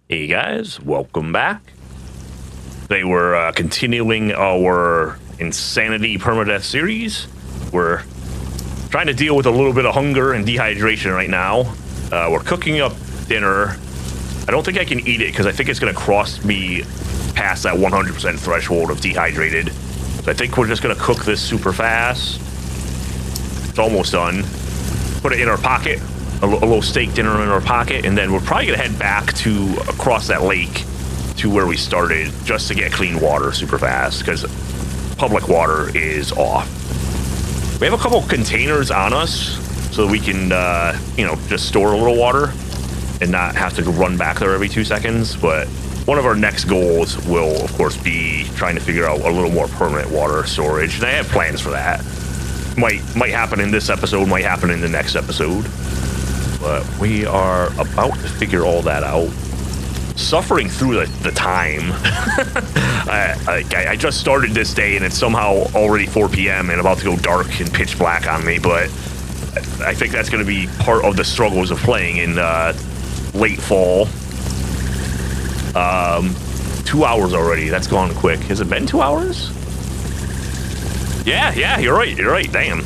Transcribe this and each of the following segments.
Hey guys, welcome back. Today we're continuing our Insanity Permadeath series. We're trying to deal with a little bit of hunger and dehydration right now. We're cooking up dinner. I don't think I can eat it because I think it's going to cross me past that 100% threshold of dehydrated. So I think we're just going to cook this super fast. It's almost done. Put it in our pocket. A little steak dinner in our pocket, and then we're probably gonna head back to across that lake to where we started just to get clean water super fast because public water is off. We have a couple containers on us so that we can just store a little water and not have to run back there every 2 seconds. But one of our next goals will of course be trying to figure out a little more permanent water storage, and I have plans for that. Might happen in this episode, might happen in the next episode. But we are about to figure all that out. Suffering through the time. I just started this day and it's somehow already 4 p.m. and about to go dark and pitch black on me, but I think that's going to be part of the struggles of playing in late fall. 2 hours already. That's gone quick. Has it been 2 hours? Yeah, you're right. Damn.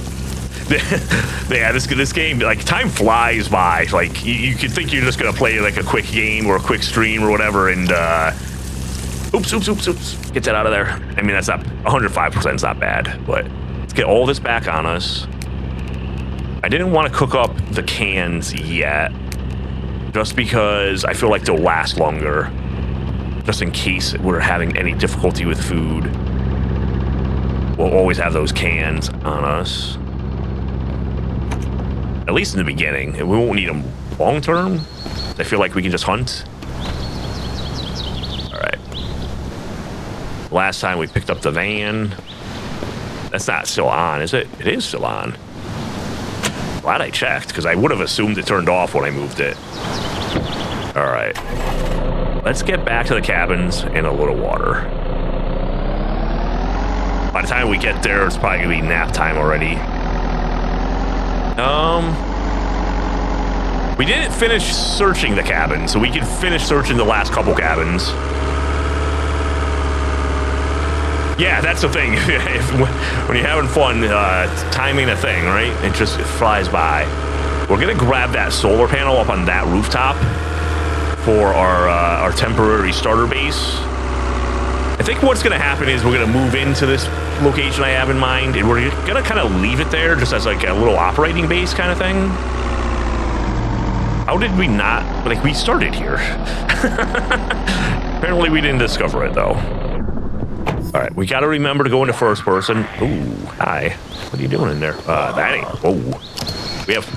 Yeah, this game, like, time flies by. Like, you could think you're just gonna play like a quick game or a quick stream or whatever, and oops, get that out of there. I mean, that's not 105%, is not bad, but let's get all this back on us. I didn't want to cook up the cans yet, just because I feel like they'll last longer, just in case we're having any difficulty with food. We'll always have those cans on us. At least in the beginning. We won't need them long term. I feel like we can just hunt. Alright. Last time we picked up the van. That's not still on, is it? It is still on. Glad I checked, because I would have assumed it turned off when I moved it. Alright. Let's get back to the cabins and a little water. By the time we get there, it's probably going to be nap time already. We didn't finish searching the cabin, so we can finish searching the last couple cabins. Yeah, that's the thing. When you're having fun, timing a thing, right? It just flies by. We're gonna grab that solar panel up on that rooftop for our temporary starter base. I think what's gonna happen is we're gonna move into this location I have in mind, and we're gonna kind of leave it there just as like a little operating base kind of thing. How did we not, like, we started here. Apparently we didn't discover it though. All right, we got to remember to go into first person. Ooh, hi. What are you doing in there? That ain't, whoa. We have,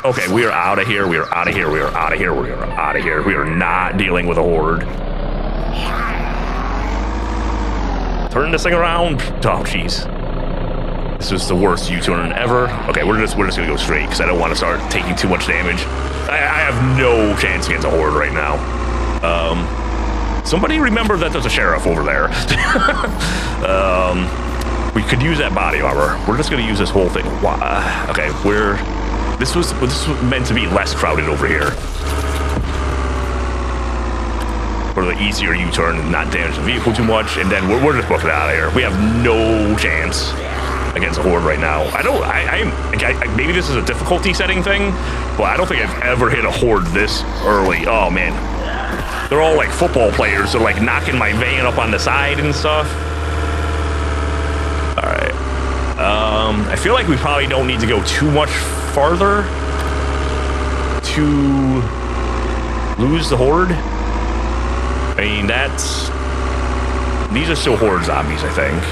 okay, we are out of here. We are out of here. We are out of here. We are out of here. We are not dealing with a horde. Turn this thing around. Oh, jeez. This is the worst U-turn ever. Okay, we're just gonna go straight because I don't want to start taking too much damage. I have no chance against a horde right now. Somebody remember that there's a sheriff over there. We could use that body armor. We're just gonna use this whole thing. Okay, this was meant to be less crowded over here. For the easier U-turn and not damage the vehicle too much, and then we're just booking out of here. We have no chance against a horde right now. Maybe this is a difficulty setting thing, but I don't think I've ever hit a horde this early. Oh man, they're all like football players. They're like knocking my van up on the side and stuff. All right. I feel like we probably don't need to go too much farther to lose the horde. I mean, these are still horde zombies, I think.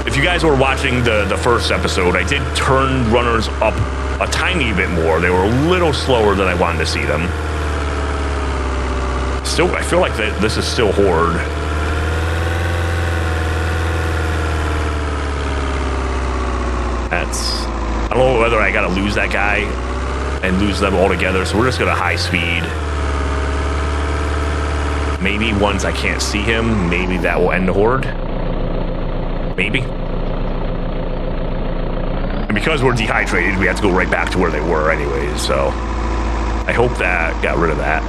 If you guys were watching the first episode, I did turn runners up a tiny bit more. They were a little slower than I wanted to see them. Still, I feel like this is still horde. I don't know whether I gotta lose that guy and lose them all together, so we're just gonna high speed. Maybe once I can't see him, maybe that will end the horde. Maybe. And because we're dehydrated, we have to go right back to where they were anyways, so I hope that got rid of that.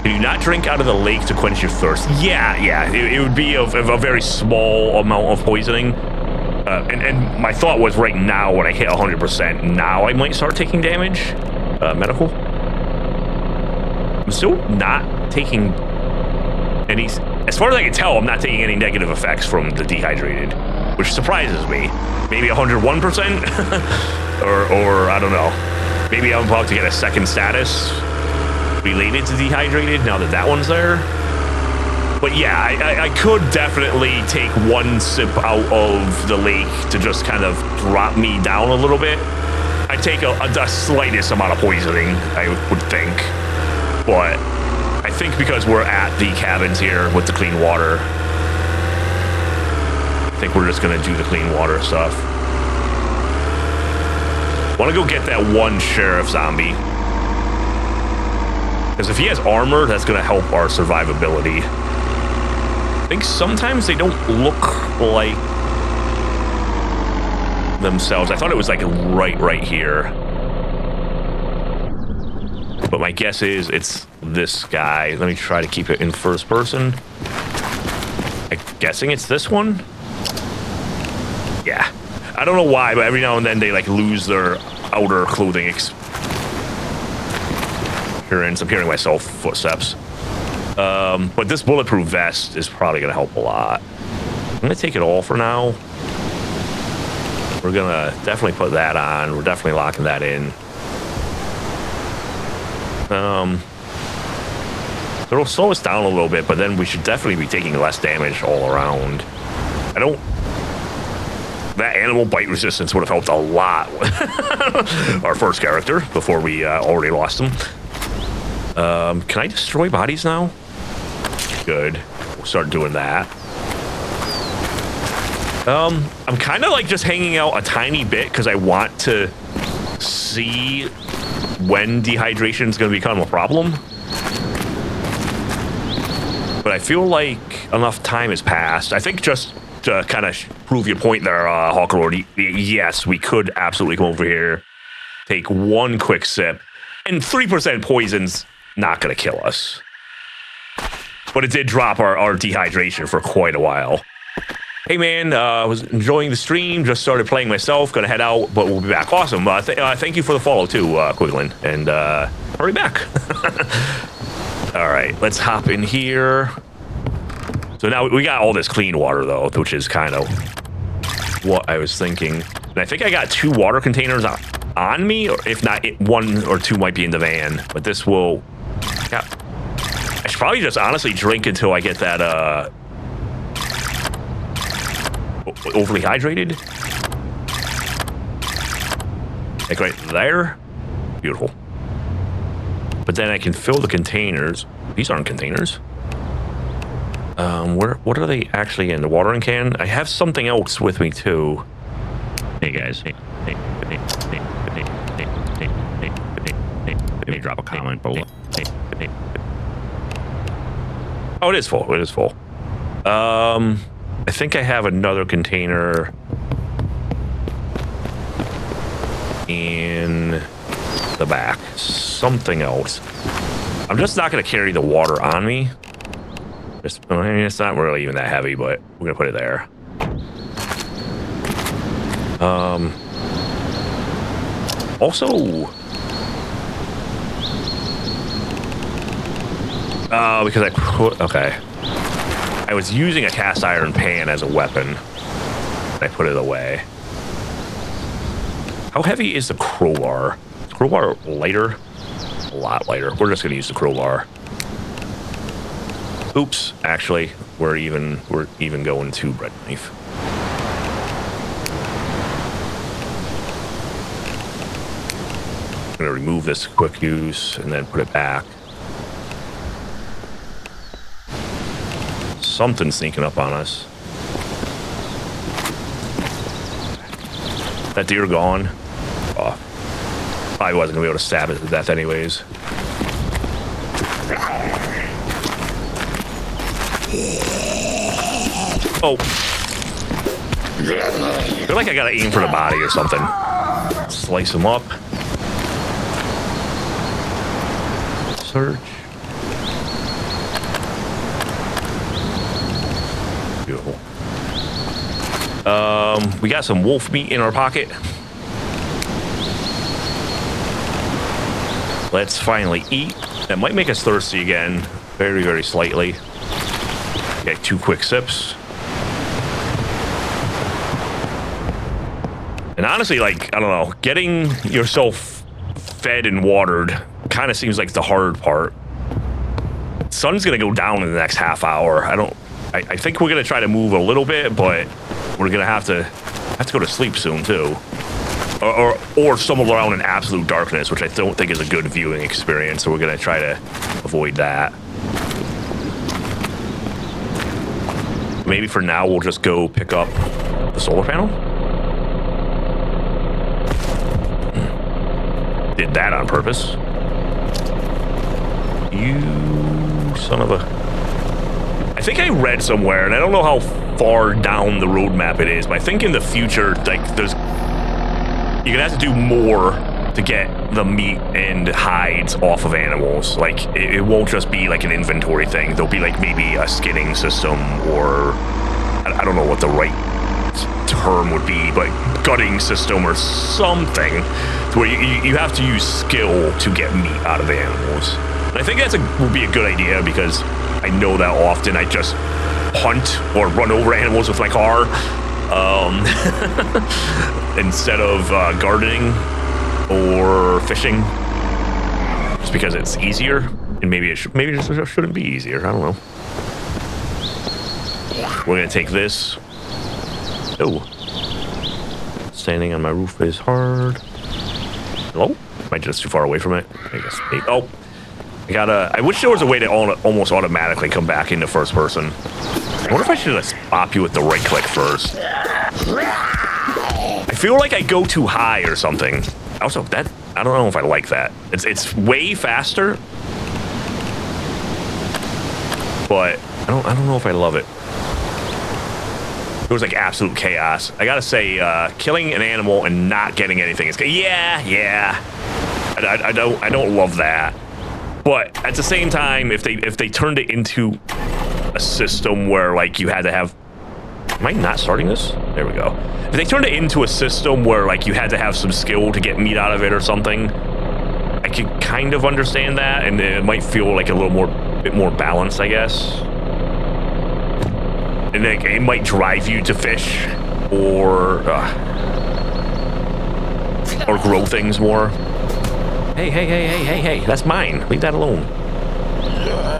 Can you not drink out of the lake to quench your thirst? Yeah. It would be of a very small amount of poisoning. And my thought was right now when I hit 100%, now I might start taking damage. Medical. I'm still not taking any... As far as I can tell, I'm not taking any negative effects from the dehydrated, which surprises me. Maybe 101%? or I don't know. Maybe I'm about to get a second status related to dehydrated now that one's there. But yeah, I could definitely take one sip out of the lake to just kind of drop me down a little bit. I'd take a slightest amount of poisoning, I would think. But I think because we're at the cabins here with the clean water, I think we're just gonna do the clean water stuff. Want to go get that one sheriff zombie. Because if he has armor, that's gonna help our survivability. I think sometimes they don't look like themselves. I thought it was like right here. But my guess is it's this guy. Let me try to keep it in first person. I'm guessing it's this one. Yeah. I don't know why, but every now and then they like lose their outer clothing appearance. I'm hearing myself footsteps. But this bulletproof vest is probably going to help a lot. I'm going to take it all for now. We're going to definitely put that on. We're definitely locking that in. It'll slow us down a little bit, but then we should definitely be taking less damage all around. That animal bite resistance would have helped a lot with our first character before we already lost him. Can I destroy bodies now? Good. We'll start doing that. I'm kind of like just hanging out a tiny bit because I want to see when dehydration is going to become a problem. But I feel like enough time has passed. I think just to kind of prove your point there, Hawkerlord, yes, we could absolutely come over here, take one quick sip, and 3% poison's not going to kill us. But it did drop our dehydration for quite a while. Hey man, was enjoying the stream, just started playing myself, gonna head out, but we'll be back. Awesome. Thank you for the follow too, Quiglin, and hurry back. All right, let's hop in here. So now we got all this clean water though, which is kind of what I was thinking. And I think I got 2 water containers on me, or if not, 1 or 2 might be in the van, but this will, yeah. I should probably just honestly drink until I get that, overly hydrated. Like right there. Beautiful. But then I can fill the containers. These aren't containers. What are they actually in? The watering can? I have something else with me too. Hey guys. Hey. Let me drop a comment below. Oh, it is full. It is full. I think I have another container in the back. Something else. I'm just not going to carry the water on me. I mean, it's not really even that heavy, but we're going to put it there. Also, because I put, okay. I was using a cast iron pan as a weapon. I put it away. How heavy is the crowbar? Is the crowbar lighter? A lot lighter. We're just gonna use the crowbar. Oops, actually, we're even going to bread knife. I'm gonna remove this quick use and then put it back. Something sneaking up on us. That deer gone. Oh, probably wasn't gonna be able to stab it to death anyways. Oh. I feel like I gotta aim for the body or something. Slice him up. search. Beautiful. We got some wolf meat in our pocket. Let's finally eat. That might make us thirsty again, very, very slightly. Get 2 quick sips. And honestly, like, I don't know, getting yourself fed and watered kind of seems like the hard part. Sun's gonna go down in the next half hour. I think we're gonna try to move a little bit, but we're gonna have to go to sleep soon too. Or stumble around in absolute darkness, which I don't think is a good viewing experience, so we're gonna try to avoid that. Maybe for now we'll just go pick up the solar panel. Did that on purpose. You son of a... I think I read somewhere, and I don't know how far down the roadmap it is, but I think in the future, like, you're gonna have to do more to get the meat and hides off of animals. Like, it won't just be like an inventory thing. There'll be like maybe a skinning system, or I don't know what the right term would be, but gutting system or something, where you have to use skill to get meat out of the animals. And I think would be a good idea, because I know that often I just hunt or run over animals with my car instead of gardening or fishing, just because it's easier. And maybe it shouldn't be easier. I don't know. We're gonna take this. Oh, standing on my roof is hard. Hello? Am I just too far away from it? I guess. Oh, I wish there was a way to almost automatically come back into first person. I wonder if I should just pop you with the right click first. I feel like I go too high or something. Also, I don't know if I like that. It's way faster, but I don't know if I love it. It was like absolute chaos. I gotta say, killing an animal and not getting anything is yeah. I don't love that. But at the same time, if they turned it into a system where like you had to have, am I not starting this? There we go. If they turned it into a system where like you had to have some skill to get meat out of it or something, I could kind of understand that, and it might feel like a bit more balanced, I guess. And it might drive you to fish or grow things more. Hey, that's mine. Leave that alone.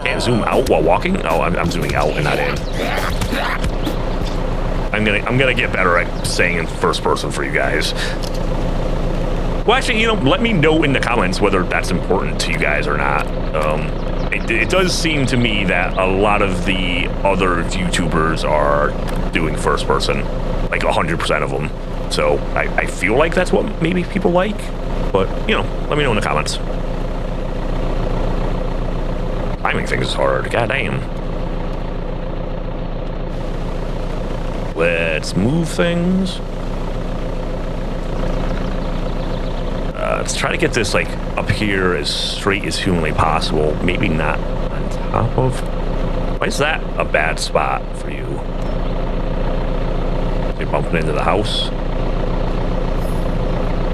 Can't zoom out while walking? Oh, I'm zooming out and not in. I'm gonna get better at saying in first person for you guys. Well, actually, let me know in the comments whether that's important to you guys or not. It does seem to me that a lot of the other YouTubers are doing first person, like 100% of them. So I feel like that's what maybe people like, but let me know in the comments. Climbing things is hard, goddamn. Let's move things. Let's try to get this like up here as straight as humanly possible. Maybe not on top of. Why is that a bad spot for you? You're bumping into the house.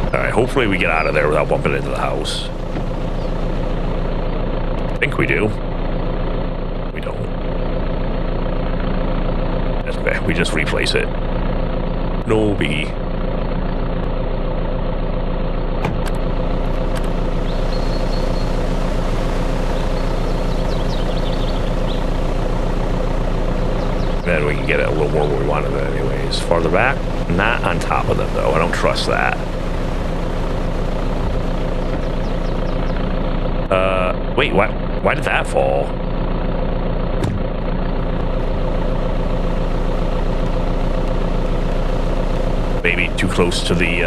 All right, hopefully we get out of there without bumping into the house. I think we do. We don't. That's okay. We just replace it. No biggie. Then we can get it a little more where we wanted it anyways. Farther back, not on top of them though. I don't trust that. Wait, why did that fall? Maybe too close to the,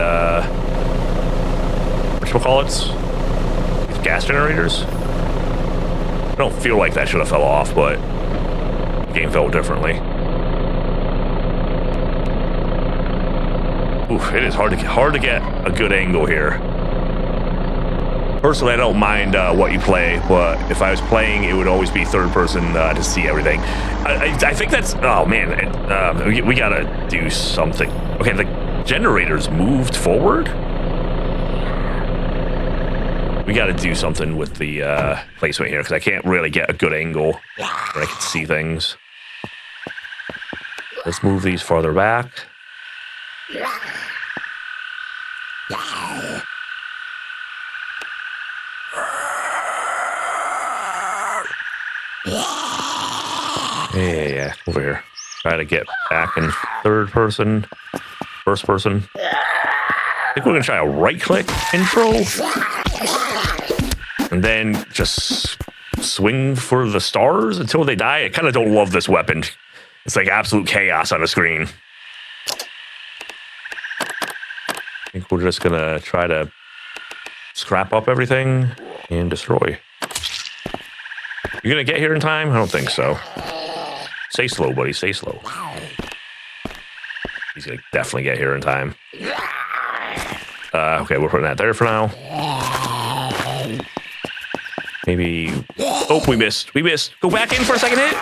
whatchamacallits? Gas generators? I don't feel like that should have fell off, but the game felt differently. Oof, it is hard to get a good angle here. Personally, I don't mind what you play, but if I was playing, it would always be third person to see everything. I think that's... Oh, man. We gotta do something. Okay, the generator's moved forward? We gotta do something with the placement here, because I can't really get a good angle where I can see things. Let's move these farther back. Yeah, over here. Try to get back in third person, first person. I think we're gonna try a right-click intro, and then just swing for the stars until they die. I kind of don't love this weapon. It's like absolute chaos on the screen. I think we're just gonna try to scrap up everything and destroy. You gonna get here in time? I don't think so. Stay slow, buddy. Stay slow. He's gonna definitely get here in time. Okay, we're putting that there for now. Maybe... Oh, we missed. We missed. Go back in for a second hit.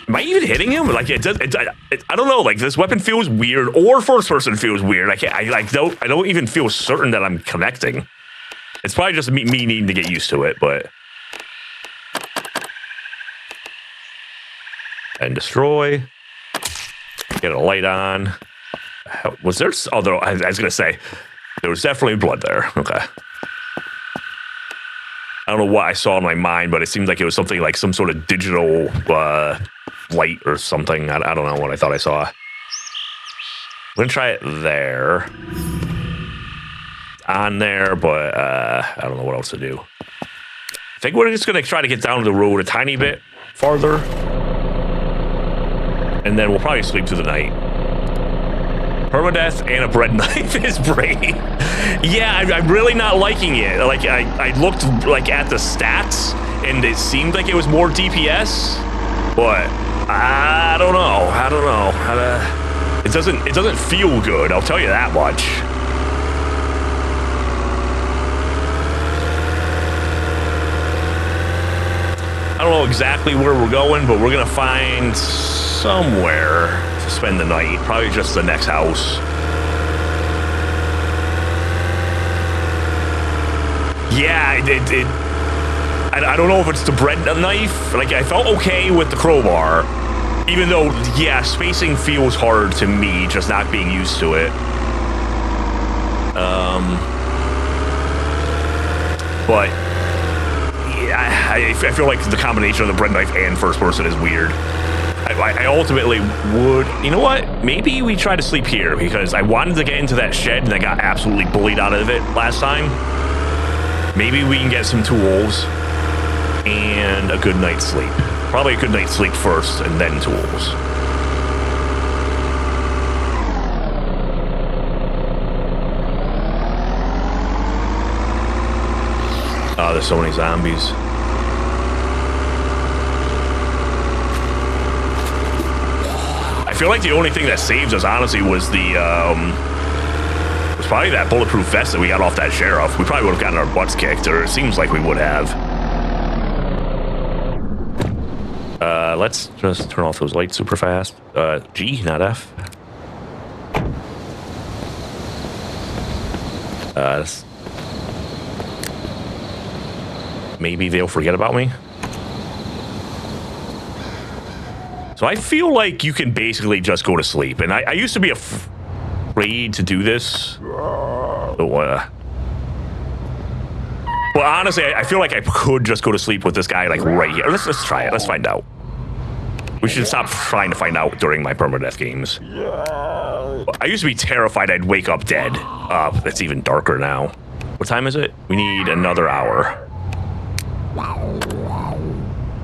Am I even hitting him? Like, it does. I don't know. Like, this weapon feels weird, or first person feels weird. I don't even feel certain that I'm connecting. It's probably just me needing to get used to it, but... And destroy. Get a light on. Was there... Although, I was going to say, there was definitely blood there. Okay. I don't know what I saw in my mind, but it seemed like it was something like some sort of digital light or something. I don't know what I thought I saw. I'm going to try it there. On there, but I don't know what else to do. I think we're just gonna try to get down the road a tiny bit farther, and then we'll probably sleep through the night. Permadeath and a bread knife is brave. Yeah, I'm really not liking it. Like I looked like at the stats, and it seemed like it was more DPS, but I don't know. I don't know. It doesn't feel good. I'll tell you that much. I don't know exactly where we're going, but we're gonna find somewhere to spend the night. Probably just the next house. Yeah, I don't know if it's the bread knife. Like, I felt okay with the crowbar, even though, yeah, spacing feels hard to me, just not being used to it. But I feel like the combination of the bread knife and first person is weird. I ultimately would... You know what? Maybe we try to sleep here, because I wanted to get into that shed and I got absolutely bullied out of it last time. Maybe we can get some tools and a good night's sleep. Probably a good night's sleep first and then tools. Oh, there's so many zombies. I feel like the only thing that saved us, honestly, was probably that bulletproof vest that we got off that sheriff. We probably would have gotten our butts kicked, or it seems like we would have. Let's just turn off those lights super fast. G, not F. Maybe they'll forget about me. So I feel like you can basically just go to sleep. And I used to be afraid to do this. But honestly, I feel like I could just go to sleep with this guy, like, right here. Let's try it. Let's find out. We should stop trying to find out during my permadeath games. I used to be terrified I'd wake up dead. It's even darker now. What time is it? We need another hour.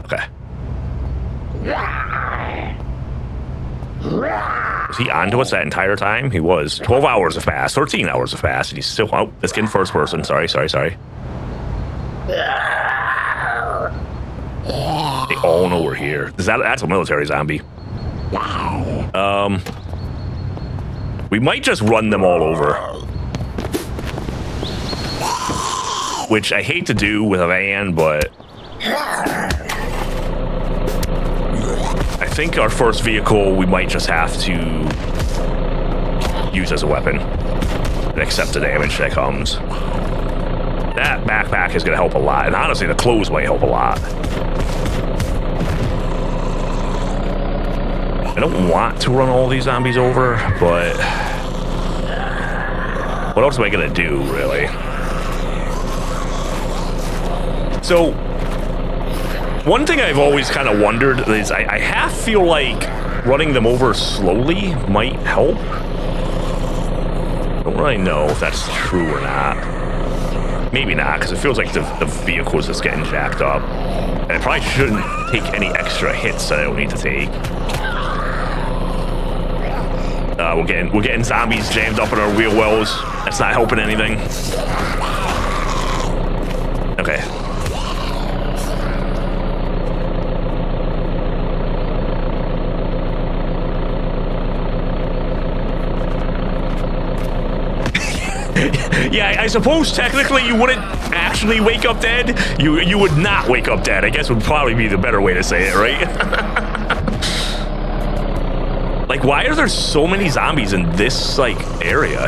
Okay. Was he on to us that entire time? He was. 12 hours have passed. 13 hours have passed, and he's still... Oh, let's get in first person. Sorry. They all know we're here. That's a military zombie. We might just run them all over. which I hate to do with a van, but I think our first vehicle we might just have to use as a weapon and accept the damage that comes. That backpack is going to help a lot, and honestly, the clothes might help a lot. I don't want to run all these zombies over, but what else am I going to do, really? So, one thing I've always kind of wondered is I half feel like running them over slowly might help. I don't really know if that's true or not. Maybe not, because it feels like the vehicle is just getting jacked up. And I probably shouldn't take any extra hits that I don't need to take. We're getting zombies jammed up in our wheel wells. That's not helping anything. Okay. Yeah, I suppose technically you wouldn't actually wake up dead. You would not wake up dead, I guess would probably be the better way to say it, right? Like, why are there so many zombies in this, like, area?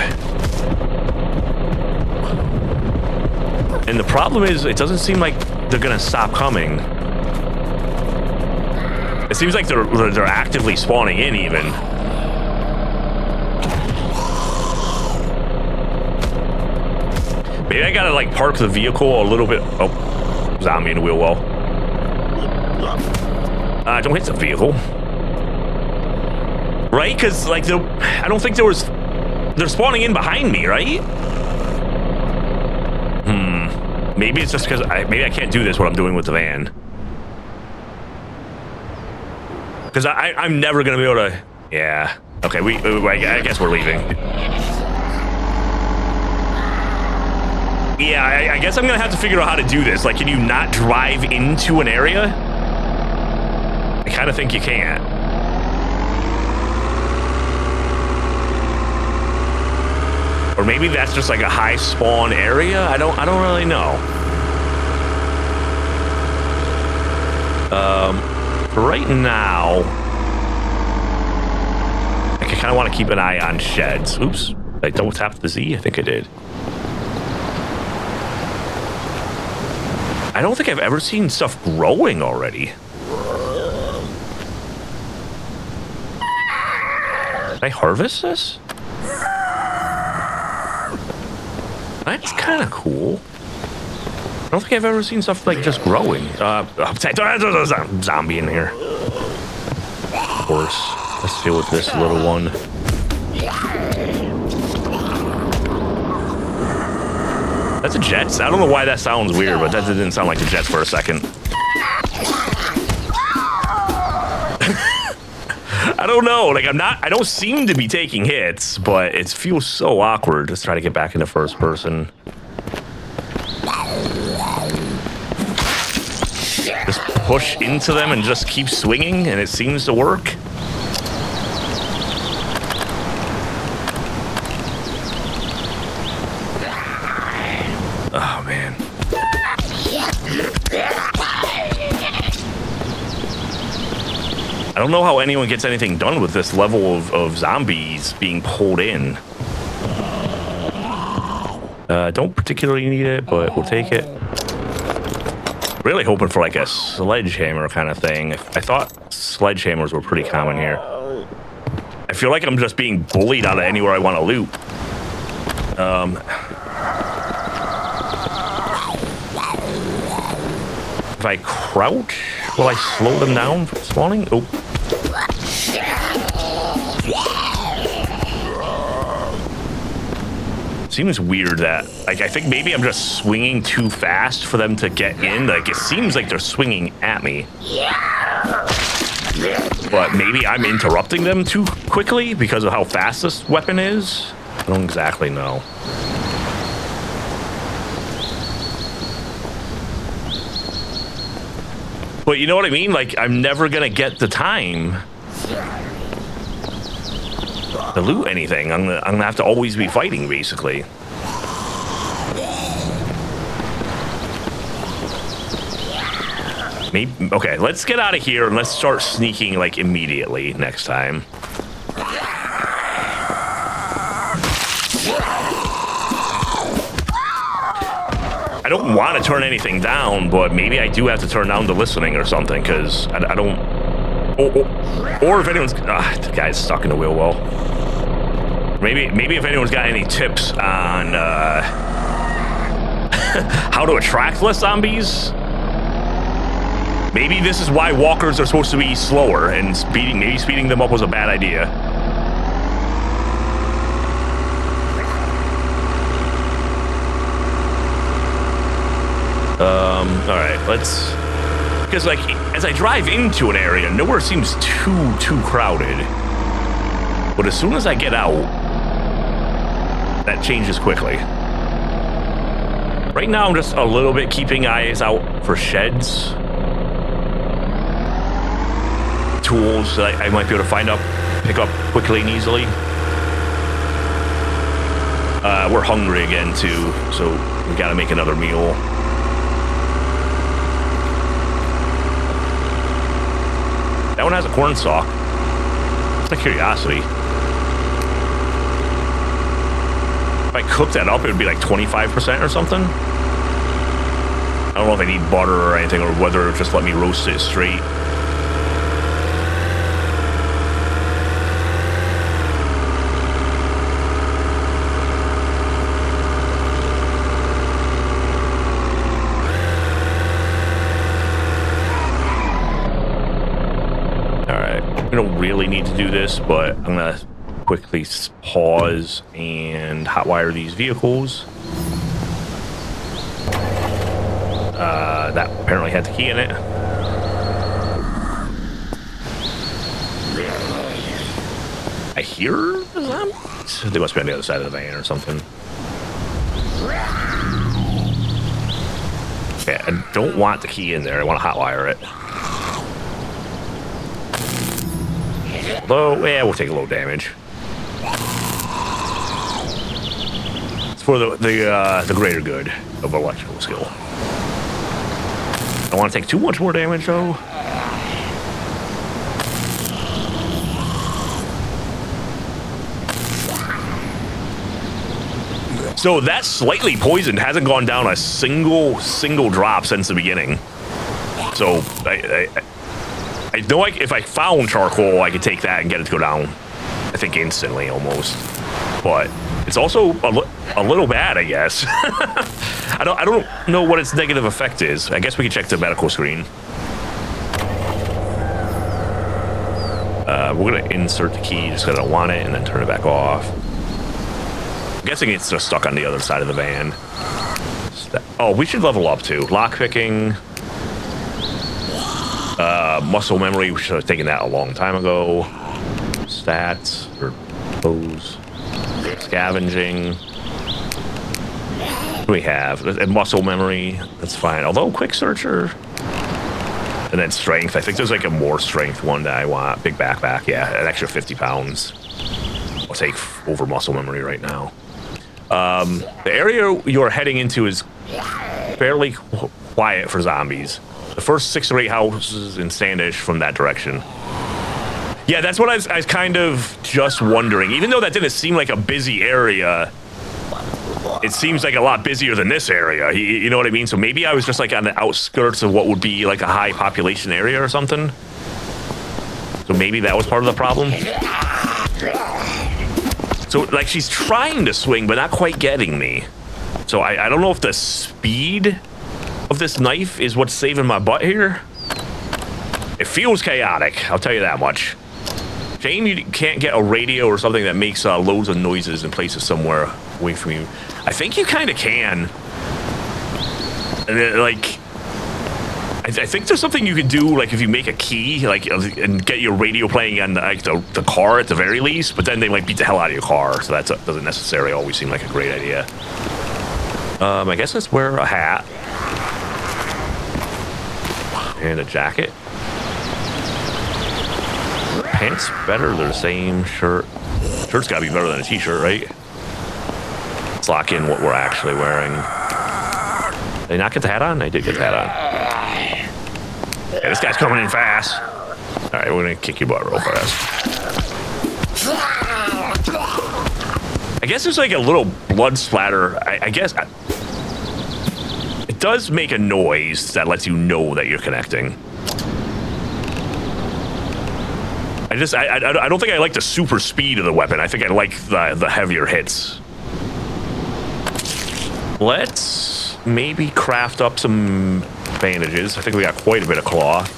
And the problem is, it doesn't seem like they're gonna stop coming. It seems like they're actively spawning in, even. Maybe I gotta, like, park the vehicle a little bit. Oh, zombie in the wheel well. Don't hit the vehicle. Right? Because, like, I don't think they're spawning in behind me, right? Maybe it's just because maybe I can't do this, what I'm doing with the van. Because I'm never going to be able to... Yeah. Okay, I guess we're leaving. Yeah, I guess I'm going to have to figure out how to do this. Like, can you not drive into an area? I kind of think you can't. Or maybe that's just like a high spawn area. I don't really know. For right now, I kind of want to keep an eye on sheds. Oops, I double tapped the Z. I think I did. I don't think I've ever seen stuff growing already. Can I harvest this? That's kind of cool. I don't think I've ever seen stuff like just growing. Zombie in here. Of course. Let's deal with this little one. That's a Jets. I don't know why that sounds weird, but that didn't sound like the Jets for a second. I don't know. Like, I don't seem to be taking hits, but it feels so awkward to try to get back into first person. Just push into them and just keep swinging, and it seems to work. Oh, man. I don't know how anyone gets anything done with this level of zombies being pulled in. Don't particularly need it, but we'll take it. Really hoping for like a sledgehammer kind of thing. I thought sledgehammers were pretty common here. I feel like I'm just being bullied out of anywhere I want to loot. If I crouch, will I slow them down from spawning? Oh. Seems weird that, like, I think maybe I'm just swinging too fast for them to get in. Like, it seems like they're swinging at me. But maybe I'm interrupting them too quickly because of how fast this weapon is. I don't exactly know. But you know what I mean? Like, I'm never gonna get the time to loot anything. I'm gonna have to always be fighting, basically. Maybe, okay, let's get out of here and let's start sneaking like immediately next time. I don't want to turn anything down, but maybe I do have to turn down the listening or something, because I don't... Or if anyone's... the guy's stuck in the wheel well. Maybe if anyone's got any tips on how to attract less zombies. Maybe this is why walkers are supposed to be slower, and maybe speeding them up was a bad idea. All right, let's... Because, like, as I drive into an area, nowhere seems too crowded. But as soon as I get out, that changes quickly. Right now, I'm just a little bit keeping eyes out for sheds. Tools that I might be able to pick up quickly and easily. We're hungry again, too, so we gotta make another meal. That one has a corn stalk. It's a curiosity. If I cook that up, it would be like 25% or something. I don't know if I need butter or anything, or whether it'll just let me roast it straight. We don't really need to do this, but I'm gonna quickly pause and hotwire these vehicles. That apparently had the key in it. I hear the zombies. They must be on the other side of the van or something. Okay, I don't want the key in there. I want to hotwire it. Although, yeah, we'll take a little damage. It's for the greater good of electrical skill. I don't want to take too much more damage, though. So that slightly poisoned hasn't gone down a single drop since the beginning. So I know if I found charcoal, I could take that and get it to go down, I think instantly almost. But it's also a little bad, I guess. I don't know what its negative effect is. I guess we can check the medical screen. We're gonna insert the key just because I don't want it, and then turn it back off. I'm guessing it's just stuck on the other side of the van. Oh, we should level up too. Lockpicking. Muscle memory, we should have taken that a long time ago. Stats, or pose. Scavenging. What do we have? And muscle memory, that's fine. Although, quick searcher. And then strength. I think there's like a more strength one that I want. Big backpack, yeah, an extra 50 pounds. I'll take over muscle memory right now. The area you're heading into is fairly quiet for zombies. The first 6 or 8 houses in Sandish from that direction. Yeah, that's what I was kind of just wondering. Even though that didn't seem like a busy area, it seems like a lot busier than this area. You know what I mean? So maybe I was just like on the outskirts of what would be like a high population area or something. So maybe that was part of the problem. So like she's trying to swing, but not quite getting me. So I don't know if the speed of this knife is what's saving my butt here. It feels chaotic, I'll tell you that much. Shame you can't get a radio or something that makes loads of noises in places somewhere away from you. I think you kind of can. And then, like, I think there's something you can do, like if you make a key, like, and get your radio playing on the car at the very least, but then they might beat the hell out of your car, so that doesn't necessarily always seem like a great idea. I guess let's wear a hat. And a jacket. Pants better, they're the same. Shirt. Shirt's gotta be better than a t-shirt, right? Let's lock in what we're actually wearing. Did I not get the hat on? I did get the hat Yeah, this guy's coming in fast. All right, we're gonna kick your butt real fast. I guess there's like a little blood splatter. I guess it does make a noise that lets you know that you're connecting. I don't think I like the super speed of the weapon. I think I like the heavier hits. Let's maybe craft up some bandages. I think we got quite a bit of cloth.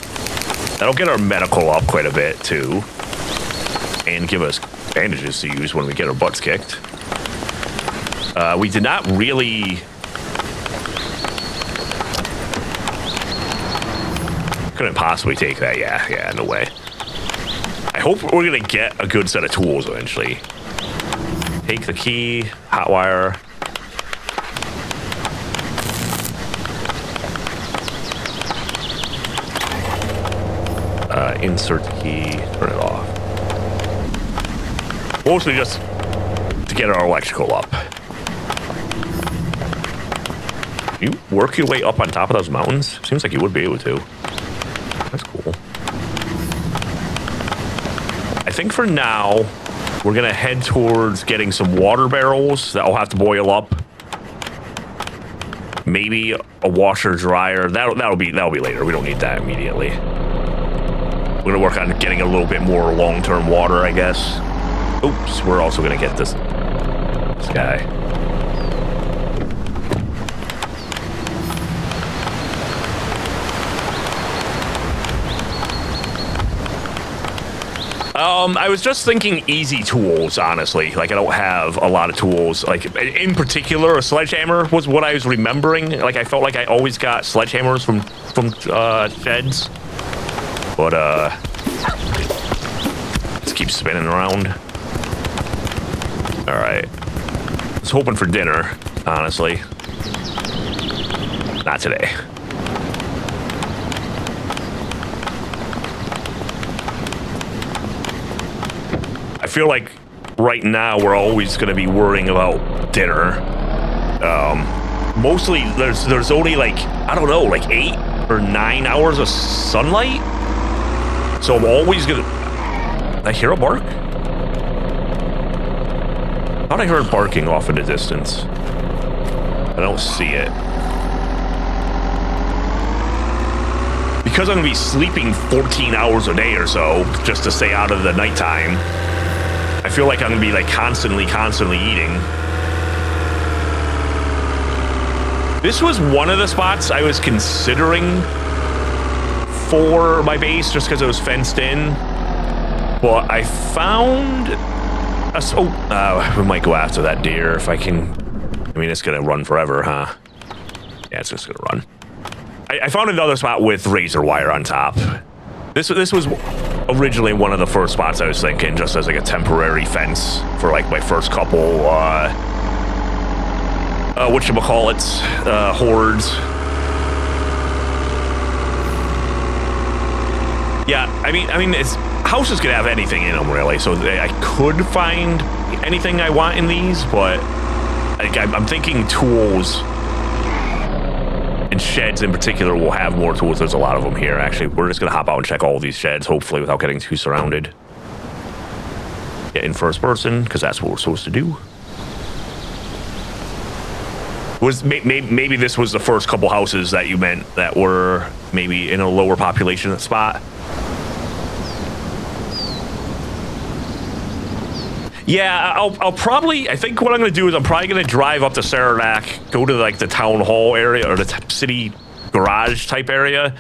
That'll get our medical up quite a bit too, and give us bandages to use when we get our butts kicked. We did not really. Couldn't possibly take that. Yeah, no way. I hope we're gonna get a good set of tools eventually. Take the key, hot wire. Insert the key, turn it off. Mostly just to get our electrical up. Can you work your way up on top of those mountains? Seems like you would be able to. That's cool. I think for now, we're gonna head towards getting some water barrels that will have to boil up. Maybe a washer dryer. That'll be later. We don't need that immediately. We're gonna work on getting a little bit more long-term water, I guess. Oops, we're also gonna get this guy. I was just thinking easy tools, honestly. Like, I don't have a lot of tools. Like, in particular, a sledgehammer was what I was remembering. Like, I felt like I always got sledgehammers from sheds. But, let's keep spinning around. All right. I was hoping for dinner, honestly. Not today. I feel like right now we're always going to be worrying about dinner. Mostly there's only like, I don't know, like 8 or 9 hours of sunlight. So I'm always going to... Did I hear a bark? I thought I heard barking off in the distance. I don't see it. Because I'm going to be sleeping 14 hours a day or so just to stay out of the nighttime, I feel like I'm gonna be like constantly eating. This was one of the spots I was considering for my base just because it was fenced in. But I found we might go after that deer if I can. I mean, it's gonna run forever, huh? Yeah, it's just gonna run. I found another spot with razor wire on top. This was originally one of the first spots I was thinking, just as like a temporary fence for like my first couple whatchamacallits, hordes. Yeah, I mean it's houses could have anything in them really, so I could find anything I want in these, but like, I'm thinking tools. And sheds in particular will have more tools. There's a lot of them here, actually. We're just going to hop out and check all of these sheds, hopefully, without getting too surrounded. Get in first person, because that's what we're supposed to do. Maybe this was the first couple houses that you meant that were maybe in a lower population spot. Yeah, I'll probably, I think what I'm going to do is I'm probably going to drive up to Saranac, go to like the town hall area or the city garage type area.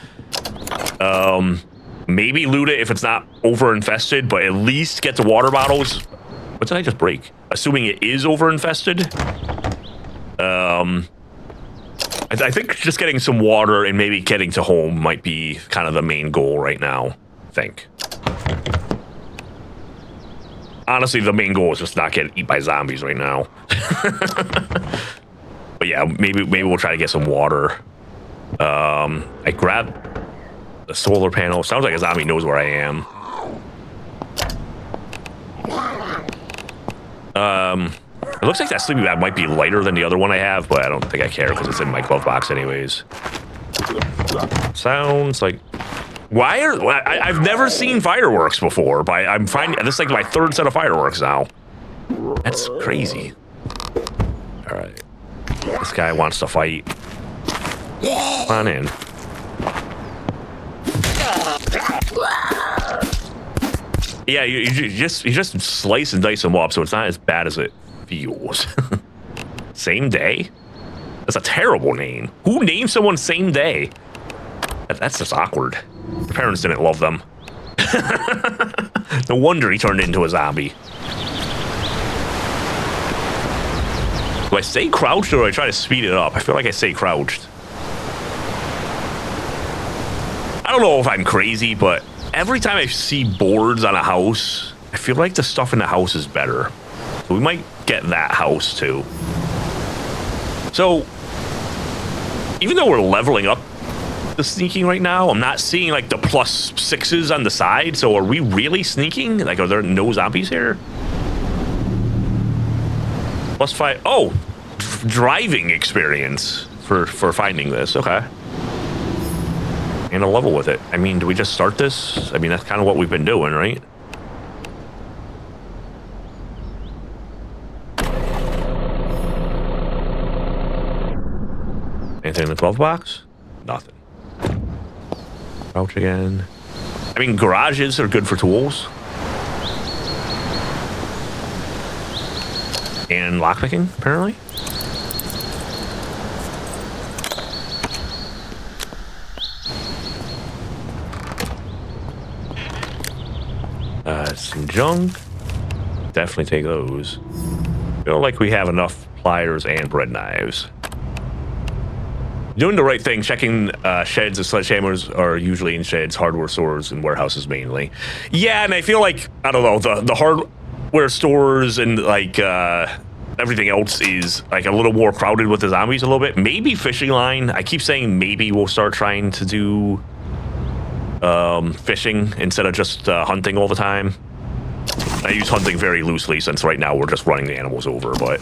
Maybe loot it if it's not over infested, but at least get the water bottles. What did I just break? Assuming it is over infested. I think just getting some water and maybe getting to home might be kind of the main goal right now, I think. Honestly, the main goal is just not get eaten by zombies right now. But yeah, maybe we'll try to get some water. I grabbed the solar panel. Sounds like a zombie knows where I am. It looks like that sleeping bag might be lighter than the other one I have, but I don't think I care because it's in my glove box anyways. Sounds like I've never seen fireworks before, but I'm finding this is like my third set of fireworks now. That's crazy. All right, this guy wants to fight. Come on in. Yeah, you just slice and dice them up, so it's not as bad as it feels. Same day? That's a terrible name. Who named someone same day? That's just awkward. Your parents didn't love them. No wonder he turned into a zombie. Do I stay crouched or do I try to speed it up? I feel like I stay crouched. I don't know if I'm crazy, but every time I see boards on a house, I feel like the stuff in the house is better. So we might get that house too. So, even though we're leveling up the sneaking right now, I'm not seeing like the +6s on the side. So are we really sneaking? Like, are there no zombies here? +5. Oh, driving experience for finding this. Okay. And a level with it. I mean, do we just start this? I mean, that's kind of what we've been doing, right? Anything in the 12 box? Nothing. Crouch again. I mean, garages are good for tools. And lockpicking, apparently. Some junk. Definitely take those. Feel like we have enough pliers and bread knives. Doing the right thing, checking sheds and sledgehammers are usually in sheds, hardware stores, and warehouses mainly. Yeah, and I feel like, I don't know, the hardware stores and like everything else is like a little more crowded with the zombies a little bit. Maybe fishing line. I keep saying maybe we'll start trying to do fishing instead of just hunting all the time. I use hunting very loosely since right now we're just running the animals over, but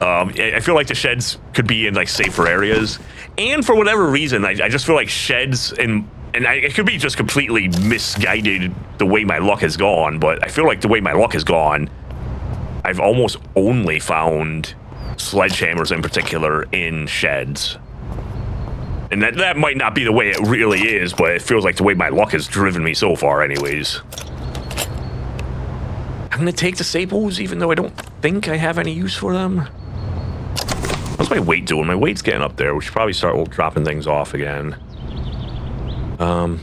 I feel like the sheds could be in like safer areas. And for whatever reason, I just feel like sheds and it could be just completely misguided the way my luck has gone, but I feel like the way my luck has gone, I've almost only found sledgehammers in particular in sheds. And that might not be the way it really is, but it feels like the way my luck has driven me so far anyways. I'm going to take the staples, even though I don't think I have any use for them. How's my weight doing? My weight's getting up there. We should probably start dropping things off again. I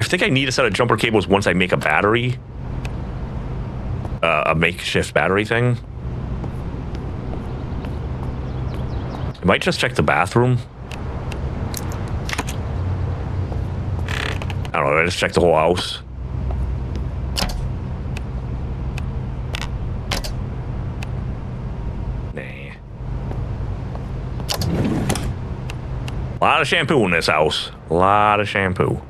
think I need a set of jumper cables once I make a battery. A makeshift battery thing. I might just check the bathroom. I don't know, I just checked the whole house. Nah. A lot of shampoo in this house. A lot of shampoo.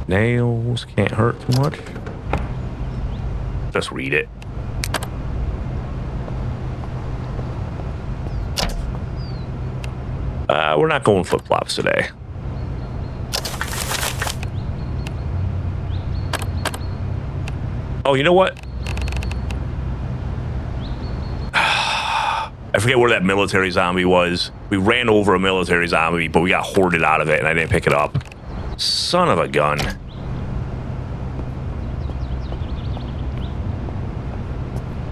Nails can't hurt too much. Just read it. We're not going flip-flops today. Oh, you know what? I forget where that military zombie was. We ran over a military zombie, but we got hoarded out of it, and I didn't pick it up. Son of a gun.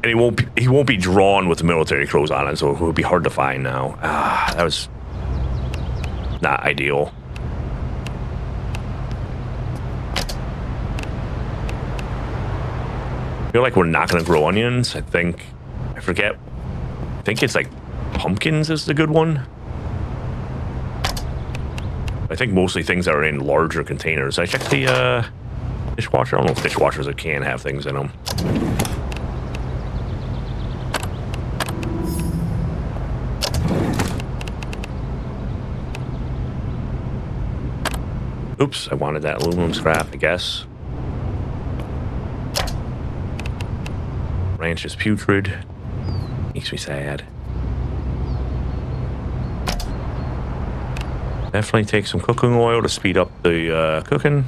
And he won't be drawn with the military clothes on it, so it would be hard to find now. That was not ideal. I feel like we're not going to grow onions. I think it's like pumpkins is the good one. I think mostly things that are in larger containers. I checked the dishwasher. I don't know if dishwashers can have things in them. Oops, I wanted that aluminum scrap, I guess. Ranch is putrid. Makes me sad. Definitely take some cooking oil to speed up the cooking.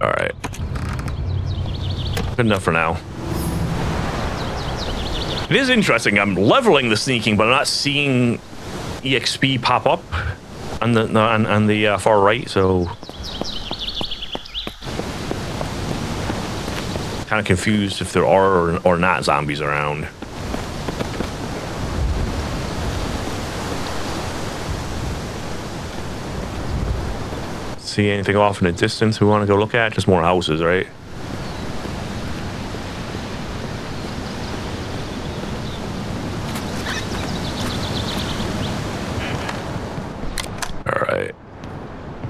All right. Good enough for now. It is interesting. I'm leveling the sneaking, but I'm not seeing EXP pop up on the far right. So kind of confused if there are or not zombies around. See anything off in the distance we want to go look at? Just more houses, right?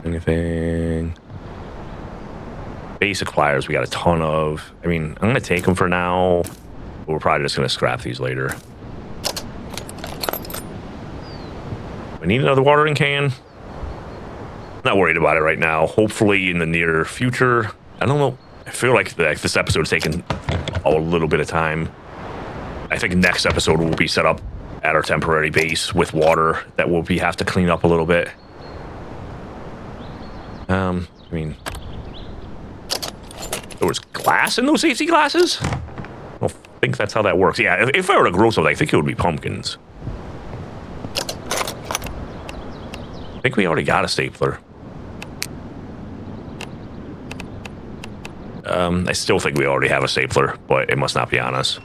Anything? Basic pliers we got a ton of. I mean, I'm gonna take them for now, but we're probably just gonna scrap these later. We need another watering can. Not worried about it right now. Hopefully in the near future. I don't know. I feel like this episode's taking a little bit of time. I think next episode will be set up at our temporary base with water that we'll have to clean up a little bit. I mean, there was glass in those safety glasses? I don't think that's how that works. Yeah, if I were to grow something, I think it would be pumpkins. I think we already got a stapler. I still think we already have a stapler, but it must not be on us.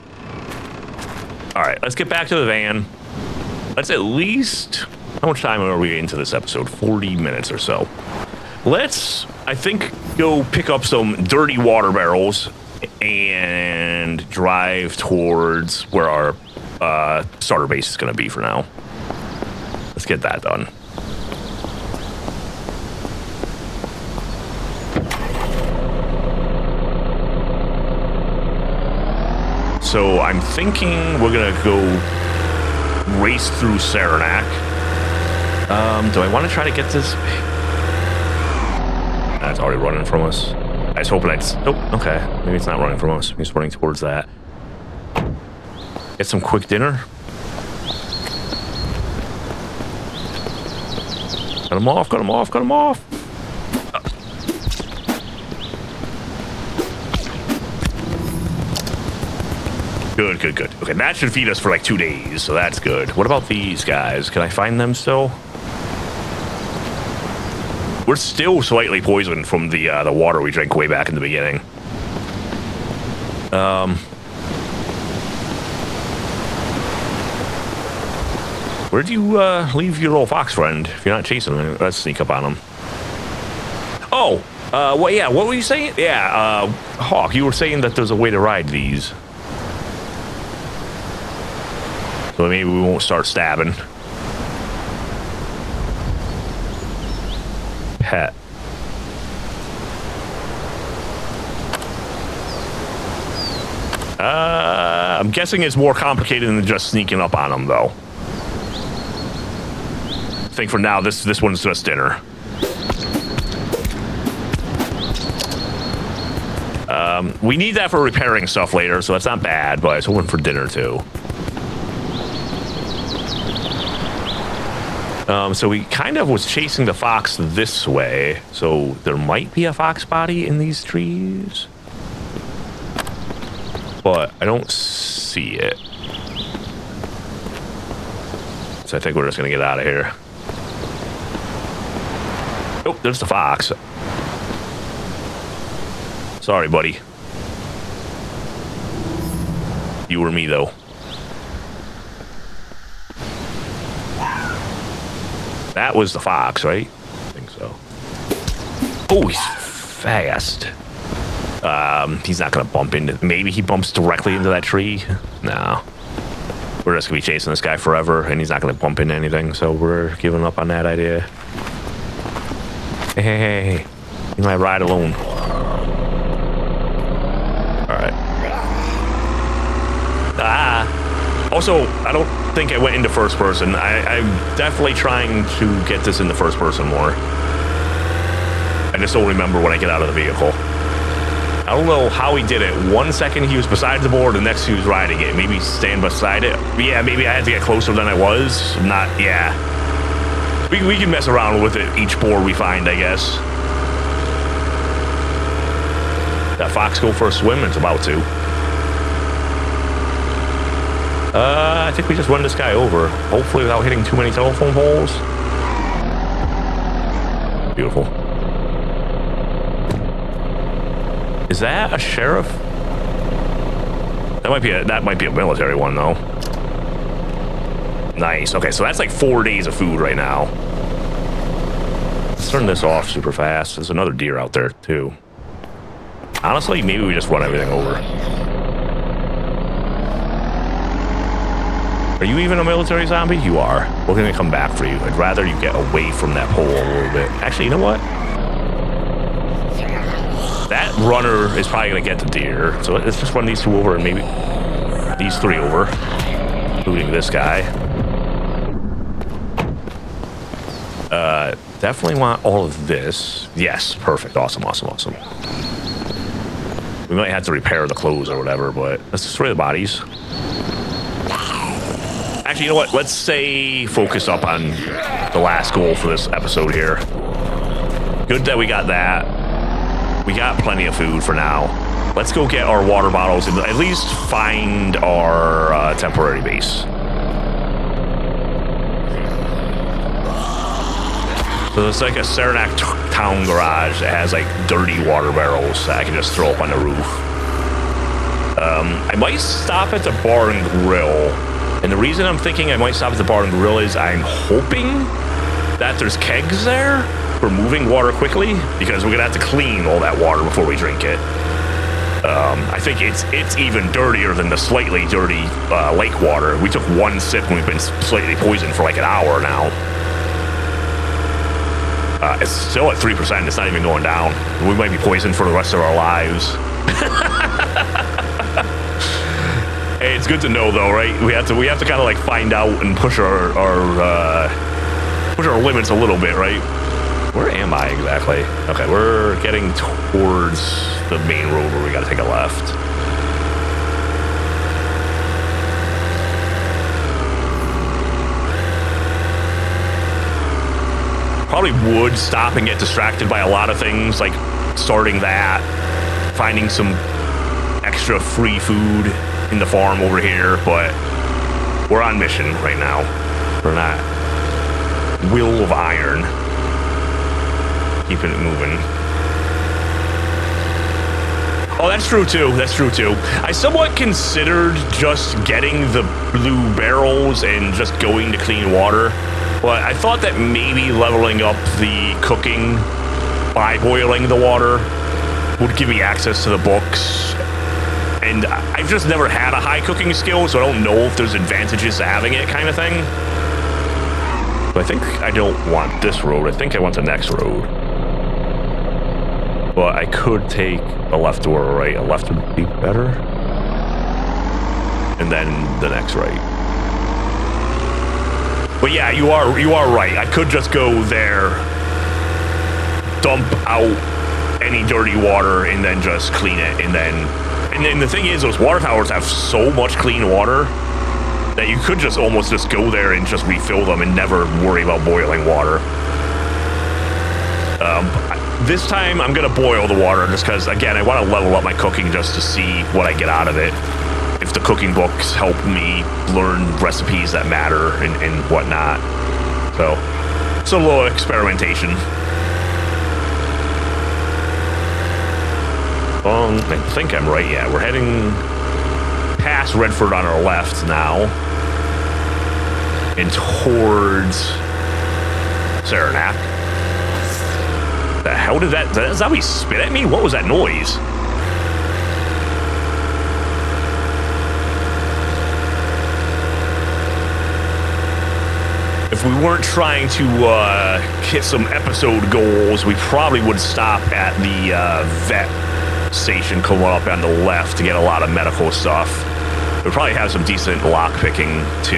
All right, let's get back to the van. Let's at least... How much time are we into this episode? 40 minutes or so. Let's, I think, go pick up some dirty water barrels and drive towards where our starter base is going to be for now. Let's get that done. So I'm thinking we're going to go race through Saranac. Do I want to try to get this... That's already running from us. I was hoping I'd... Oh, okay. Maybe it's not running from us. Maybe it's running towards that. Get some quick dinner. Cut him off, cut him off, cut him off. Good, good, good. Okay, that should feed us for like 2 days, so that's good. What about these guys? Can I find them still? We're still slightly poisoned from the water we drank way back in the beginning. Where'd you leave your little fox friend? If you're not chasing him, let's sneak up on him. Oh, well, yeah, what were you saying? Yeah, Hawk, you were saying that there's a way to ride these. So maybe we won't start stabbing. Pet. I'm guessing it's more complicated than just sneaking up on them, though. I think for now, this one's just dinner. We need that for repairing stuff later, so that's not bad, but it's hoping for dinner, too. So we kind of was chasing the fox this way, so there might be a fox body in these trees, but I don't see it. So I think we're just gonna get out of here. Oh, there's the fox. Sorry, buddy. You or me, though. That was the fox, right? I think so. Oh, he's fast. He's not gonna bump into... Maybe he bumps directly into that tree. No. We're just gonna be chasing this guy forever, and he's not gonna bump into anything, so we're giving up on that idea. Hey, hey, hey, hey. You might ride alone. Alright. Ah! Also, I don't think I went into first person. I'm definitely trying to get this into first person more. I just don't remember when I get out of the vehicle. I don't know how he did it. 1 second he was beside the board, the next he was riding it. Maybe stand beside it. Yeah, maybe I had to get closer than I was. Not, yeah. We can mess around with it each board we find, I guess. That fox go for a swim? It's about to. I think we just run this guy over. Hopefully without hitting too many telephone poles. Beautiful. Is that a sheriff? That might be a military one though. Nice. Okay, so that's like 4 days of food right now. Let's turn this off super fast. There's another deer out there too. Honestly, maybe we just run everything over. Are you even a military zombie? You are. We're gonna come back for you. I'd rather you get away from that pole a little bit. Actually, you know what? That runner is probably gonna get the deer. So let's just run these two over and maybe these three over, including this guy. Definitely want all of this. Yes, perfect. Awesome, awesome, awesome. We might have to repair the clothes or whatever, but let's destroy the bodies. Actually, you know what? Let's say focus up on the last goal for this episode here. Good that we got that. We got plenty of food for now. Let's go get our water bottles and at least find our temporary base. So it's like a Saranac town garage that has like dirty water barrels that I can just throw up on the roof. I might stop at the bar and grill. And the reason I'm thinking I might stop at the bar and grill is I'm hoping that there's kegs there for moving water quickly, because we're gonna have to clean all that water before we drink it. I think it's even dirtier than the slightly dirty lake water. We took one sip and we've been slightly poisoned for like an hour now. It's still at 3%. It's not even going down. We might be poisoned for the rest of our lives. Hey, it's good to know though, right? We have to kind of like find out and push our limits a little bit, right? Where am I exactly? Okay, we're getting towards the main road where we got to take a left. Probably would stop and get distracted by a lot of things, like starting that, finding some extra free food in the farm over here, but we're on mission right now. We're not will of iron, keeping it moving. Oh, that's true too. That's true too. I somewhat considered just getting the blue barrels and just going to clean water, but I thought that maybe leveling up the cooking by boiling the water would give me access to the books. And I've just never had a high cooking skill, so I don't know if there's advantages to having it, kind of thing. But I think I don't want this road. I think I want the next road. But I could take a left or a right. A left would be better. And then the next right. But yeah, you are right. I could just go there, dump out any dirty water, and then just clean it, and then the thing is, those water towers have so much clean water that you could just almost just go there and just refill them and never worry about boiling water. This time I'm gonna boil the water just because, again, I want to level up my cooking just to see what I get out of it. If the cooking books help me learn recipes that matter and whatnot. So it's a little experimentation. I think I'm right. Yeah, we're heading past Redford on our left now and towards Saranac. The hell did that zombie spit at me? What was that noise? If we weren't trying to hit some episode goals, we probably would stop at the vet station coming up on the left to get a lot of medical stuff. we probably have some decent lock picking to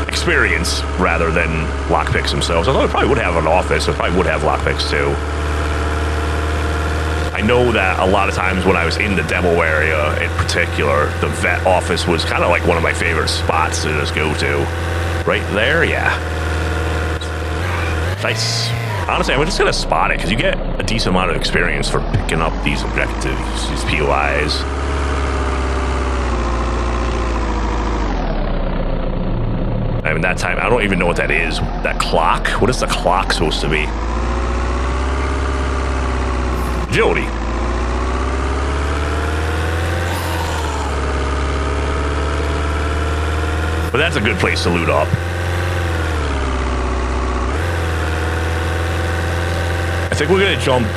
experience rather than lock picks themselves. Although it probably would have an office, it probably would have lock picks too. I know that a lot of times when I was in the demo area in particular, the vet office was kind of like one of my favorite spots to just go to. Right there, yeah. Nice. Honestly, I'm just gonna spot it because you get a decent amount of experience for picking up these objectives, these POIs. I mean, that time, I don't even know what that is. That clock? What is the clock supposed to be? Agility. But that's a good place to loot up. I think we're gonna jump.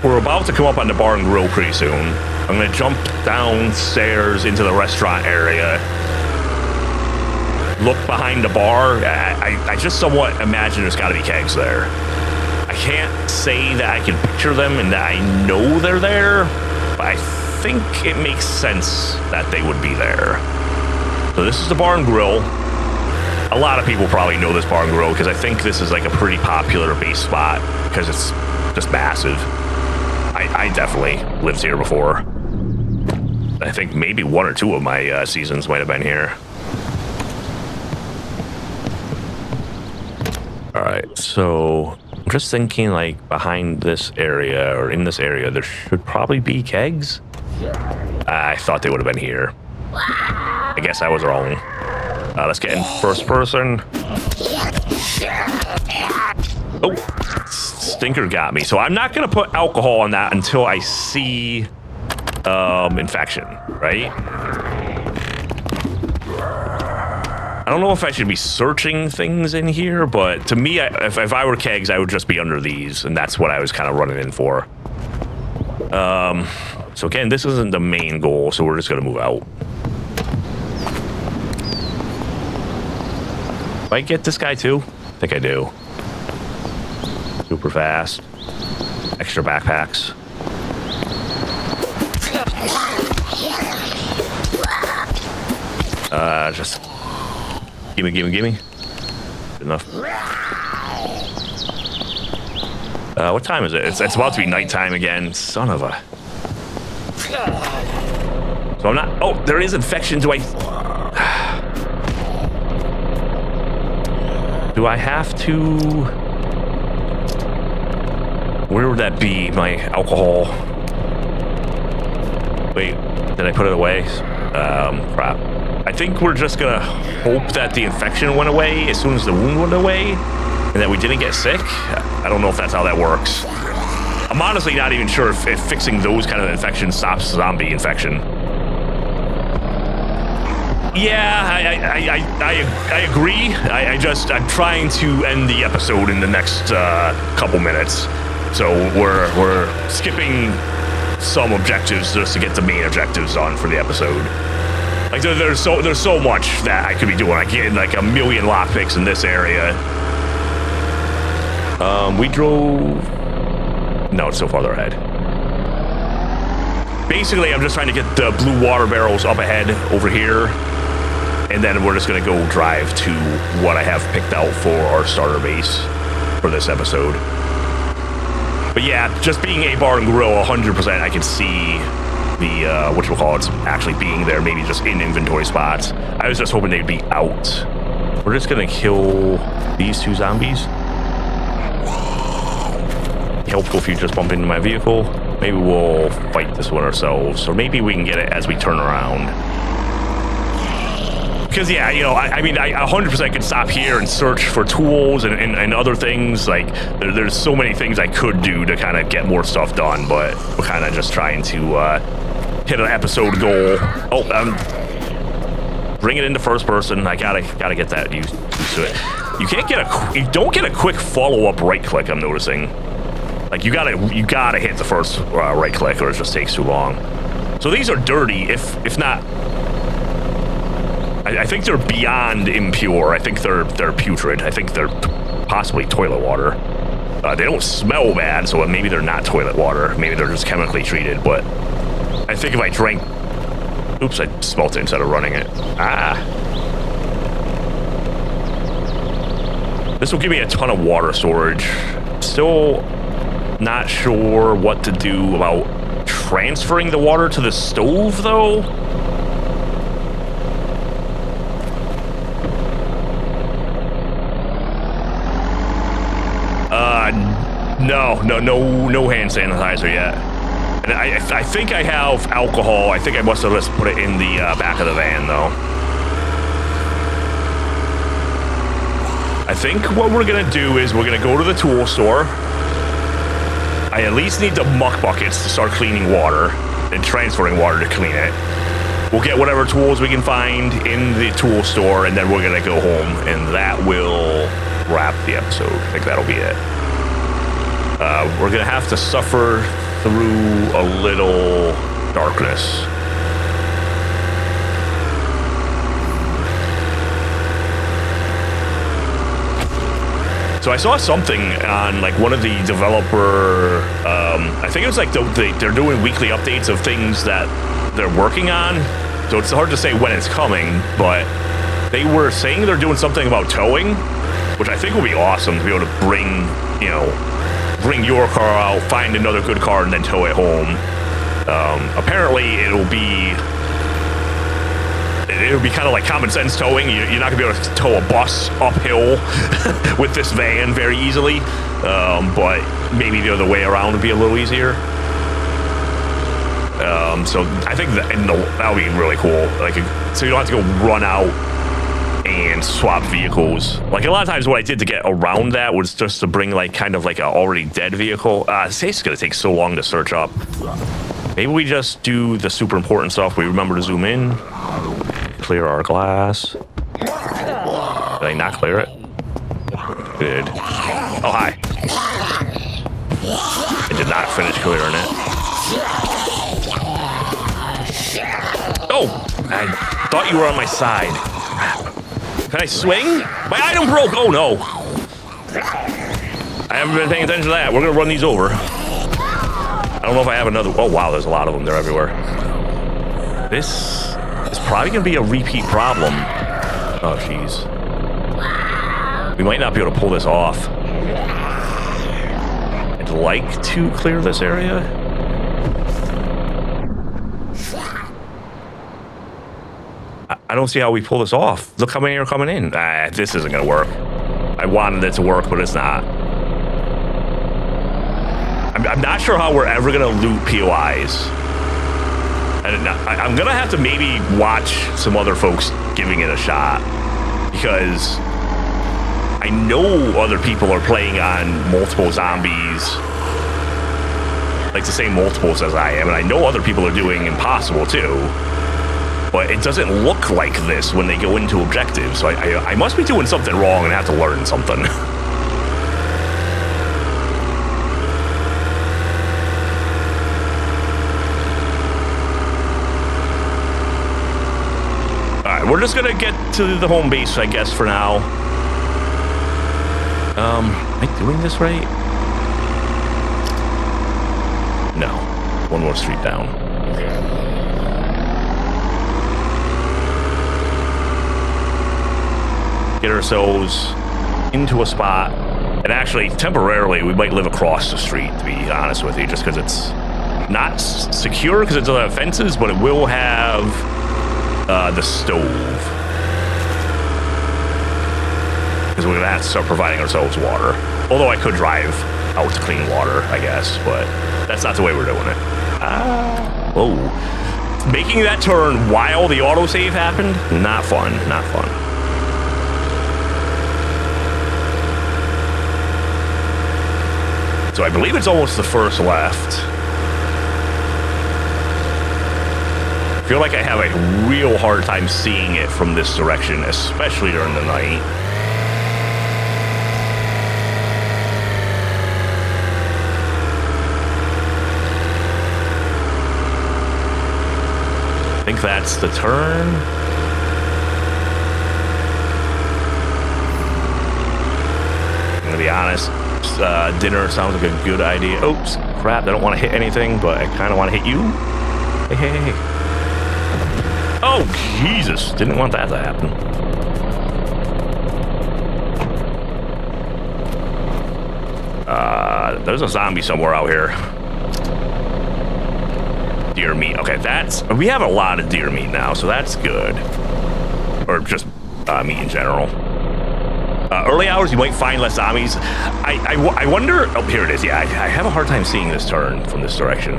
We're about to come up on the bar and grill pretty soon. I'm gonna jump downstairs into the restaurant area. Look behind the bar. I just somewhat imagine there's gotta be kegs there. I can't say that I can picture them and that I know they're there, but I think it makes sense that they would be there. So this is the bar and grill. A lot of people probably know this bar and grill because I think this is like a pretty popular base spot because it's just massive. I definitely lived here before. I think maybe one or two of my seasons might have been here. All right, so I'm just thinking like behind this area or in this area, there should probably be kegs. I thought they would have been here. I guess I was wrong. Let's get in first person. Oh, stinker got me. So I'm not gonna put alcohol on that until I see infection, right? I don't know if I should be searching things in here, but to me, if I were kegs, I would just be under these, and that's what I was kind of running in for. So again, this isn't the main goal, so we're just gonna move out. Do I get this guy too? I think I do. Super fast. Extra backpacks. Just gimme. Good enough. What time is it? It's about to be nighttime again. Son of a. So I'm not. Oh, there is infection. Do I have to? Where would that be? My alcohol. Wait, did I put it away? Crap. I think we're just gonna hope that the infection went away as soon as the wound went away and that we didn't get sick. I don't know if that's how that works. I'm honestly not even sure if fixing those kind of infections stops zombie infection. Yeah, I agree. I'm trying to end the episode in the next couple minutes. So we're skipping some objectives just to get the main objectives on for the episode. Like there's so much that I could be doing. I get like a million lockpicks in this area. We drove. No, it's still farther ahead. Basically, I'm just trying to get the blue water barrels up ahead over here, and then we're just gonna go drive to what I have picked out for our starter base for this episode. But yeah, just being a bar and grill, 100%, I can see the whatchamacallits actually being there, maybe just in inventory spots. I was just hoping they'd be out. We're just gonna kill these two zombies. Helpful if you just bump into my vehicle. Maybe we'll fight this one ourselves, or maybe we can get it as we turn around. Because yeah, you know, I mean, I 100% could stop here and search for tools and other things. Like there's so many things I could do to kind of get more stuff done, but we're kind of just trying to hit an episode goal. Oh, bring it into first person. I gotta get that used to it. You don't get a quick follow-up right click. I'm noticing. Like you gotta hit the first right click, or it just takes too long. So these are dirty, if not. I think they're beyond impure. I think they're putrid. I think they're possibly toilet water. They don't smell bad, so maybe they're not toilet water. Maybe they're just chemically treated. But I think if I drank... Oops, I smelt it instead of running it. This will give me a ton of water storage. Still not sure what to do about transferring the water to the stove, though. No hand sanitizer yet. And I think I have alcohol. I think I must have just put it in the back of the van, though. I think what we're gonna do is we're gonna go to the tool store. I at least need the muck buckets to start cleaning water and transferring water to clean it. We'll get whatever tools we can find in the tool store, and then we're gonna go home, and that will wrap the episode. I think that'll be it. We're gonna have to suffer through a little darkness. So I saw something on like one of the developer, I think it was like they're doing weekly updates of things that they're working on. So it's hard to say when it's coming, but they were saying they're doing something about towing, which I think will be awesome to be able to bring your car out, find another good car, and then tow it home. Apparently it'll be kind of like common sense towing. You're not gonna be able to tow a bus uphill with this van very easily, but maybe the other way around would be a little easier. So I think that would be really cool. Like, so you don't have to go run out and swap vehicles. Like a lot of times what I did to get around that was just to bring like kind of like an already dead vehicle. It's gonna take so long to search up. Maybe we just do the super important stuff. We remember to zoom in, clear our glass. Did I not clear it? Good. Oh, hi. I did not finish clearing it. Oh, I thought you were on my side. Can I swing? My item broke. Oh, no. I haven't been paying attention to that. We're going to run these over. I don't know if I have another. Oh, wow. There's a lot of them. They're everywhere. This is probably going to be a repeat problem. Oh, jeez. We might not be able to pull this off. I'd like to clear this area. I don't see how we pull this off. Look how many are coming in. This isn't going to work. I wanted it to work, but it's not. I'm not sure how we're ever going to loot POIs. I'm going to have to maybe watch some other folks giving it a shot, because I know other people are playing on multiple zombies, like the same multiples as I am, and I know other people are doing impossible too. But it doesn't look like this when they go into objectives. So I must be doing something wrong and have to learn something. Alright, we're just gonna get to the home base, I guess, for now. Am I doing this right? No. One more street down. Get ourselves into a spot, and actually temporarily we might live across the street, to be honest with you, just because it's not secure because it doesn't have fences, but it will have the stove, because we're gonna have to start providing ourselves water. Although I could drive out to clean water, I guess, but that's not the way we're doing it. Oh, making that turn while the autosave happened, not fun. So I believe it's almost the first left. I feel like I have a real hard time seeing it from this direction, especially during the night. I think that's the turn. I'm gonna be honest. Dinner sounds like a good idea. Oops, crap, I don't want to hit anything, but I kind of want to hit you. Hey, hey, hey. Oh, Jesus. Didn't want that to happen. There's a zombie somewhere out here. Deer meat. Okay, we have a lot of deer meat now, so that's good. Or just meat in general. Early hours, you might find less zombies. I wonder. Oh, here it is. Yeah, I have a hard time seeing this turn from this direction.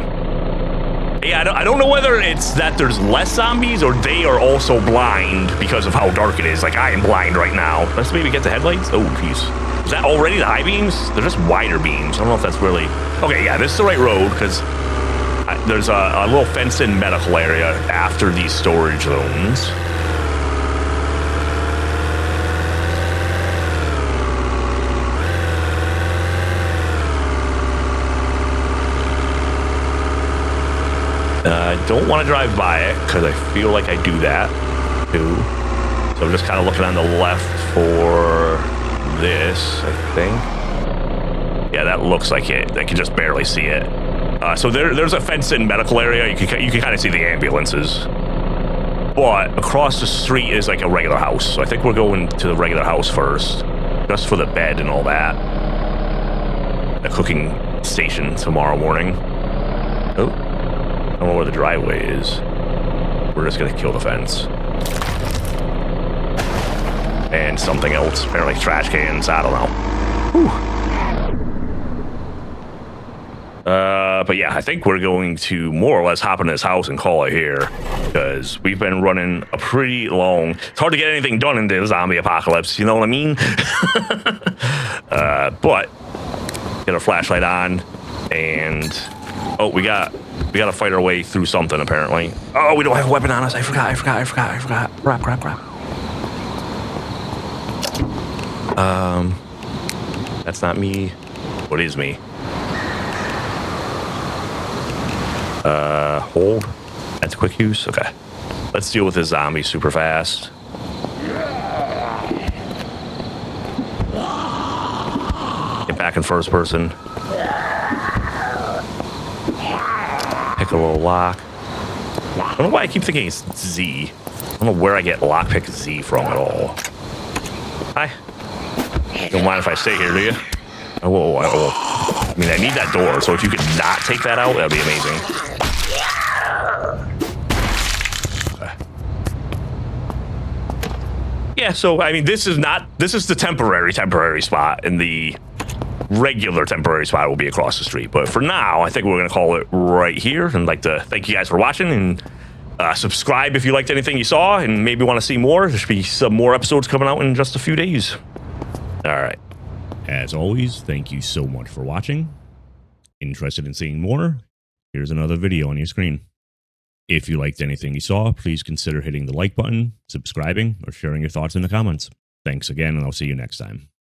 Yeah, I don't know whether it's that there's less zombies or they are also blind because of how dark it is. Like, I am blind right now. Let's maybe get the headlights. Oh, jeez. Is that already the high beams? They're just wider beams. I don't know if that's really... Okay, yeah, this is the right road because there's a little fenced-in medical area after these storage zones. I don't want to drive by it because I feel like I do that too. So I'm just kind of looking on the left for this, I think. Yeah, that looks like it. I can just barely see it. So there's a fenced-in medical area. You can kind of see the ambulances. But across the street is like a regular house. So I think we're going to the regular house first, just for the bed and all that. The cooking station tomorrow morning. Oh. I don't know where the driveway is. We're just gonna kill the fence. And something else, apparently trash cans, I don't know. Whew. But yeah, I think we're going to more or less hop in this house and call it here. Because we've been running a pretty long... It's hard to get anything done in the zombie apocalypse, you know what I mean? But, get our flashlight on, and... Oh, we got to fight our way through something, apparently. Oh, we don't have a weapon on us. I forgot. Crap. That's not me. What is me? Hold. That's quick use? Okay. Let's deal with this zombie super fast. Get back in first person. Pick a little lock. I don't know why I keep thinking it's Z. I don't know where I get lockpick Z from at all. Hi. You don't mind if I stay here, do you? Oh, whoa. I mean, I need that door, so if you could not take that out, that'd be amazing. Okay. Yeah, so, I mean, this is the temporary spot, and the regular temporary spot will be across the street. But for now, I think we're going to call it right here. And I'd like to thank you guys for watching, and subscribe if you liked anything you saw and maybe want to see more. There should be some more episodes coming out in just a few days. All right. As always, thank you so much for watching. Interested in seeing more? Here's another video on your screen. If you liked anything you saw, please consider hitting the like button, subscribing, or sharing your thoughts in the comments. Thanks again, and I'll see you next time.